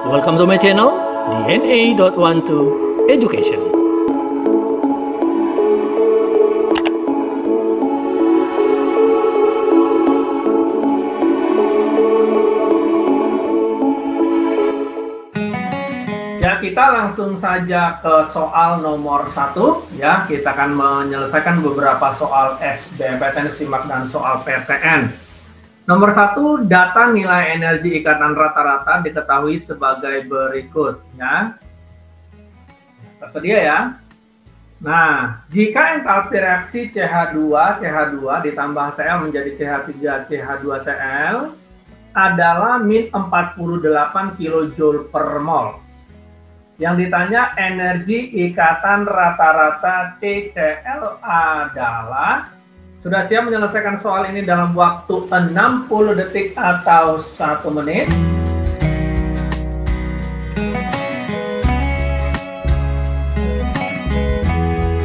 Welcome to my channel, DNA.12 Education. Ya, kita langsung saja ke soal nomor 1. Ya, kita akan menyelesaikan beberapa soal SBMPTN SIMAK dan soal PTN. Nomor 1, data nilai energi ikatan rata-rata diketahui sebagai berikut. Ya, tersedia ya. Nah, jika entalpi reaksi CH2 ditambah Cl menjadi CH3 CH2Cl adalah min 48 kJ per mol. Yang ditanya energi ikatan rata-rata TCl adalah, sudah siap menyelesaikan soal ini dalam waktu 60 detik atau 1 menit?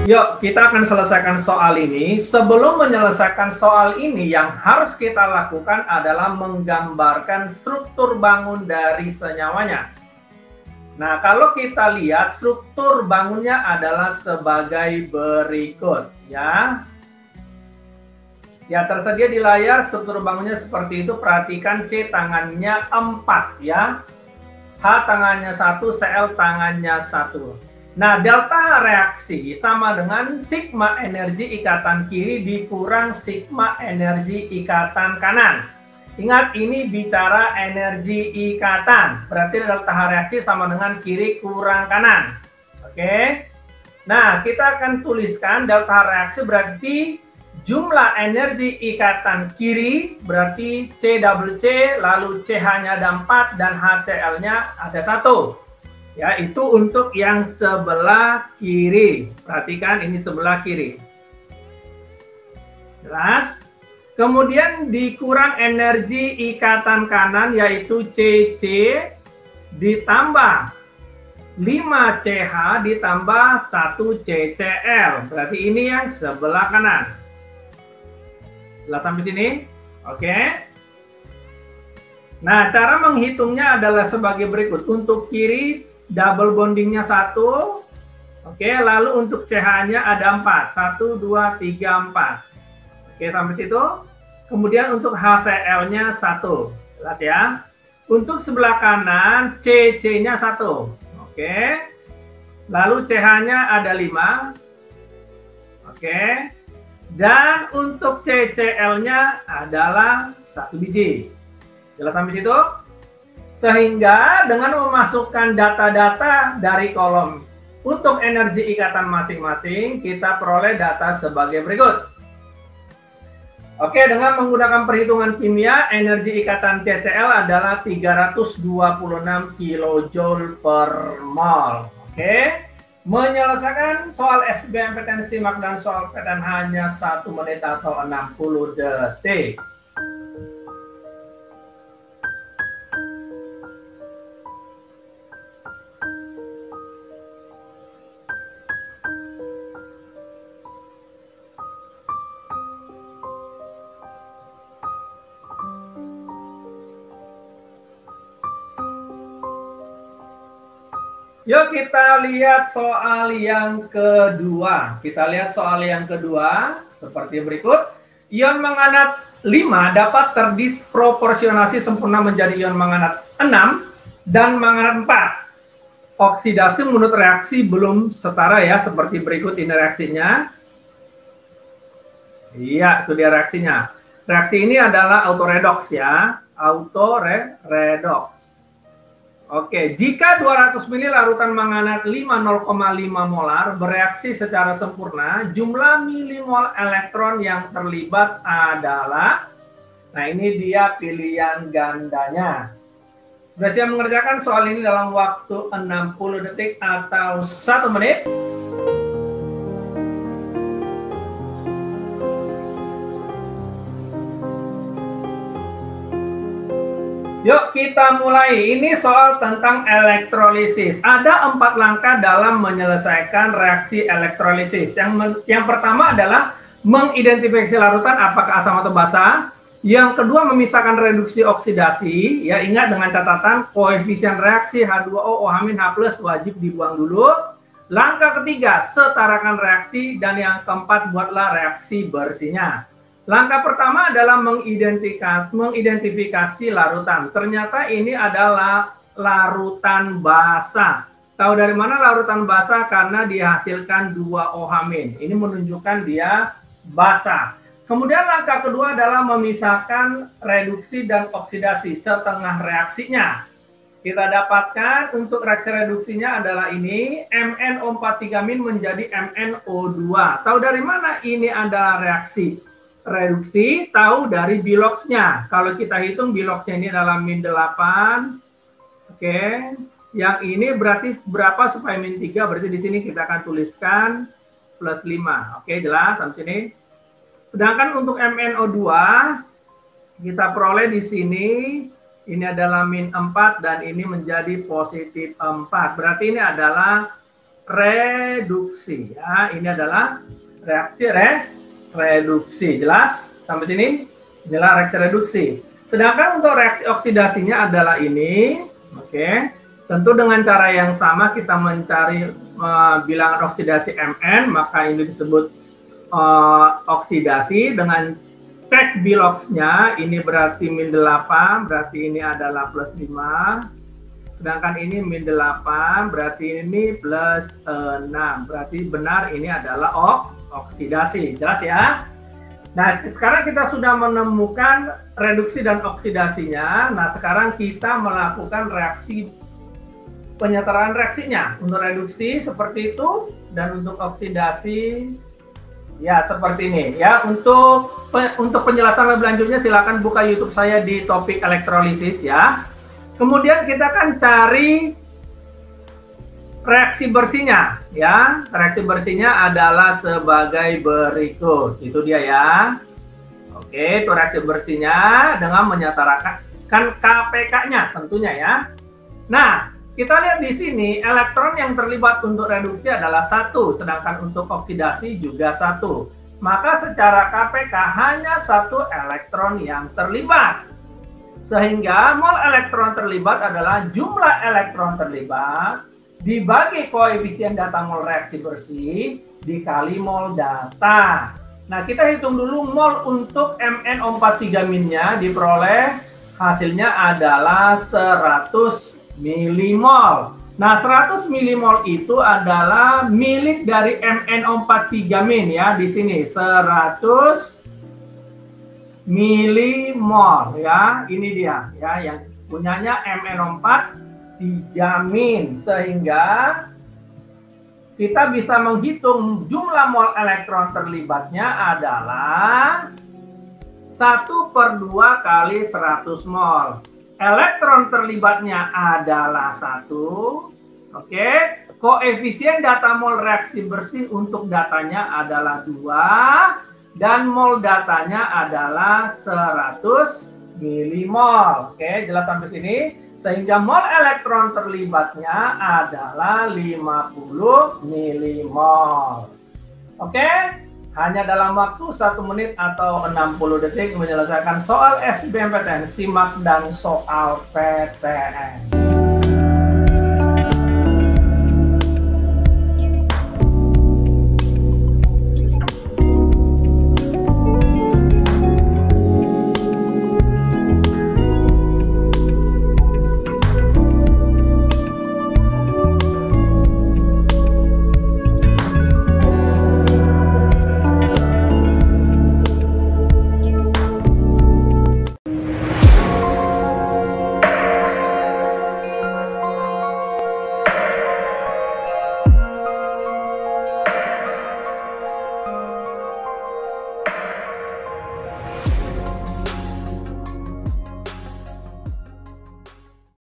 Yuk, kita akan selesaikan soal ini. Sebelum menyelesaikan soal ini, yang harus kita lakukan adalah menggambarkan struktur bangun dari senyawanya. Nah, kalau kita lihat struktur bangunnya adalah sebagai berikut, ya. Ya, tersedia di layar struktur bangunnya seperti itu. Perhatikan C tangannya 4, ya. H tangannya 1, Cl tangannya 1. Nah, delta reaksi sama dengan sigma energi ikatan kiri dikurang sigma energi ikatan kanan. Ingat, ini bicara energi ikatan. Berarti delta reaksi sama dengan kiri kurang kanan. Oke. Nah, kita akan tuliskan delta reaksi berarti jumlah energi ikatan kiri berarti C double C, lalu CH-nya ada 4 dan HCl-nya ada 1. Ya, itu untuk yang sebelah kiri. Perhatikan ini sebelah kiri. Jelas? Kemudian dikurang energi ikatan kanan yaitu CC ditambah 5CH ditambah 1CCl. Berarti ini yang sebelah kanan. Jelas sampai sini? Oke. Nah, cara menghitungnya adalah sebagai berikut. Untuk kiri double bondingnya 1. Oke, lalu untuk CH-nya ada 4. 1, 2, 3, 4. Oke, sampai situ. Kemudian untuk HCl-nya 1. Jelas ya. Untuk sebelah kanan, CC-nya 1. Oke. Lalu CH-nya ada 5. Oke. Dan untuk CCl-nya adalah 1 biji. Jelas sampai situ? Sehingga dengan memasukkan data-data dari kolom untuk energi ikatan masing-masing, kita peroleh data sebagai berikut. Oke, dengan menggunakan perhitungan kimia, energi ikatan CCl adalah 326 kJ per mol. Oke, menyelesaikan soal SBMPTN SIMAK dan soal PTN hanya 1 menit atau 60 detik. Yuk kita lihat soal yang kedua. Kita lihat soal yang kedua seperti berikut. Ion manganat 5 dapat terdisproporsionasi sempurna menjadi ion manganat 6 dan manganat 4. Oksidasi menurut reaksi belum setara ya, seperti berikut ini reaksinya. Iya, itu dia reaksinya. Reaksi ini adalah autoredox ya, autoredox. Oke, jika 200 ml larutan manganat 0,5 molar bereaksi secara sempurna, jumlah milimol elektron yang terlibat adalah, nah ini dia pilihan gandanya. Sudah siap mengerjakan soal ini dalam waktu 60 detik atau 1 menit? Yuk kita mulai. Ini soal tentang elektrolisis. Ada 4 langkah dalam menyelesaikan reaksi elektrolisis. Yang pertama adalah mengidentifikasi larutan apakah asam atau basa. Yang kedua, memisahkan reduksi oksidasi. Ya, ingat dengan catatan koefisien reaksi H2O, OH- wajib dibuang dulu. Langkah ketiga, setarakan reaksi. Dan yang keempat, buatlah reaksi bersihnya. Langkah pertama adalah mengidentifikasi larutan. Ternyata ini adalah larutan basa. Tahu dari mana larutan basa? Karena dihasilkan 2 OH-. Ini menunjukkan dia basa. Kemudian langkah kedua adalah memisahkan reduksi dan oksidasi setengah reaksinya. Kita dapatkan untuk reaksi reduksinya adalah ini, MnO43- menjadi MnO2. Tahu dari mana ini adalah reaksi reduksi? Tahu dari biloxnya. Kalau kita hitung biloxnya ini adalah -8. Oke. Yang ini berarti berapa supaya -3? Berarti di sini kita akan tuliskan +5. Oke, jelas sampai sini. Sedangkan untuk MnO2 kita peroleh di sini ini adalah -4 dan ini menjadi +4. Berarti ini adalah reduksi ya. Ini adalah reaksi reduksi. Jelas sampai sini? Inilah reaksi reduksi. Sedangkan untuk reaksi oksidasinya adalah ini. Oke. Tentu dengan cara yang sama kita mencari bilangan oksidasi Mn, maka ini disebut oksidasi. Dengan cek biloxnya, ini berarti -8, berarti ini adalah +5. Sedangkan ini -8, berarti ini +6. Berarti benar ini adalah oksidasi. Jelas ya? Nah, sekarang kita sudah menemukan reduksi dan oksidasinya. Nah, sekarang kita melakukan reaksi penyetaraan reaksinya. Untuk reduksi seperti itu, dan untuk oksidasi ya seperti ini ya. Untuk penjelasan lebih lanjutnya silakan buka YouTube saya di topik elektrolisis ya. Kemudian kita akan cari reaksi bersihnya ya. Reaksi bersihnya adalah sebagai berikut. Itu dia ya. Oke, itu reaksi bersihnya dengan menyetarakan KPK-nya tentunya ya. Nah, kita lihat di sini elektron yang terlibat untuk reduksi adalah 1, sedangkan untuk oksidasi juga 1. Maka secara KPK hanya 1 elektron yang terlibat. Sehingga mol elektron terlibat adalah jumlah elektron terlibat dibagi koefisien data mol reaksi bersih dikali mol data. Nah, kita hitung dulu mol untuk MnO43-nya diperoleh hasilnya adalah 100 milimol. Nah, 100 milimol itu adalah milik dari MnO43- ya. Di sini 100 milimol ya. Ini dia ya yang punyanya MnO43-. Sehingga kita bisa menghitung jumlah mol elektron terlibatnya adalah 1/2 kali 100 mol. Elektron terlibatnya adalah 1. Oke. Koefisien data mol reaksi bersih untuk datanya adalah 2. Dan mol datanya adalah 100 milimol. Oke, jelas sampai sini. Sehingga mol elektron terlibatnya adalah 50 milimol. Oke. Hanya dalam waktu 1 menit atau 60 detik menyelesaikan soal SBMPTN. Simak dan soal PTN.